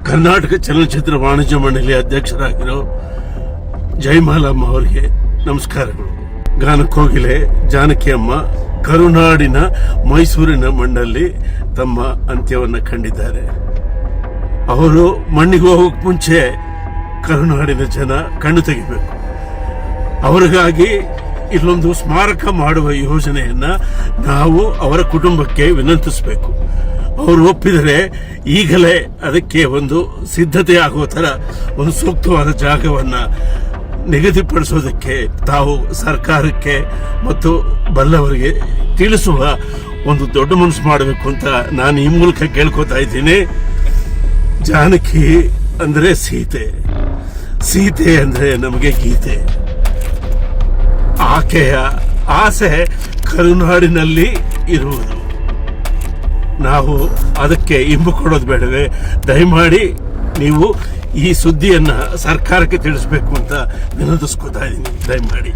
ಕರ್ನಾಟಕ ಚಲನಚಿತ್ರ ವಾಣಿಜ್ಯ ಮಂಡಳಿ ಅಧ್ಯಕ್ಷರಾಗಿರೋ ಜಯಮಾಲಮ್ಮ ಅವರಿಗೆ ನಮಸ್ಕಾರಗಳು. ಗಾನಕೋಗಿಲೆ ಜಾನಕಿ ಅಮ್ಮ ಕರುನಾಡಿನ ಮೈಸೂರಿನ ಮಣ್ಣಲ್ಲಿ ತಮ್ಮ ಅಂತ್ಯವನ್ನು ಕಂಡಿದ್ದಾರೆ. ಅವರು ಮಣ್ಣಿಗೆ ಹೋಗೋಕೆ ಮುಂಚೆ ಕರುನಾಡಿನ ಜನ ಕಣ್ಣು ತೆಗಿಬೇಕು. ಅವರಿಗಾಗಿ ಇಲ್ಲೊಂದು ಸ್ಮಾರಕ ಮಾಡುವ ಯೋಜನೆಯನ್ನ ನಾವು ಅವರ ಕುಟುಂಬಕ್ಕೆ ವಿನಂತಿಸಬೇಕು. ಅವರು ಒಪ್ಪಿದರೆ ಈಗಲೇ ಅದಕ್ಕೆ ಒಂದು ಸಿದ್ಧತೆ ಆಗುವ ತರ ಒಂದು ಸೂಕ್ತವಾದ ಜಾಗವನ್ನ ನಿಗದಿಪಡಿಸೋದಕ್ಕೆ ತಾವು ಸರ್ಕಾರಕ್ಕೆ ಮತ್ತು ಬಲ್ಲವರಿಗೆ ತಿಳಿಸುವ ಒಂದು ದೊಡ್ಡ ಮನಸ್ಸು ಮಾಡಬೇಕು ಅಂತ ನಾನು ಈ ಮೂಲಕ ಕೇಳ್ಕೊತಾ ಇದ್ದೀನಿ. ಜಾನಕಿ ಅಂದ್ರೆ ಸೀತೆ, ಸೀತೆ ಅಂದ್ರೆ ನಮಗೆ ಗೀತೆ. ಆಕೆಯ ಆಸೆ ಕರುನಾಡಿನಲ್ಲಿ ಇರುವುದು. ನಾವು ಅದಕ್ಕೆ ಇಂಬು ಕೊಡೋದು ಬೇಡವೇ? ದಯಮಾಡಿ ನೀವು ಈ ಸುದ್ದಿಯನ್ನ ಸರ್ಕಾರಕ್ಕೆ ತಿಳಿಸಬೇಕು ಅಂತ ವಿನಂತಿಸ್ಕೊತಾ ಇದ್ದೀನಿ. ದಯಮಾಡಿ.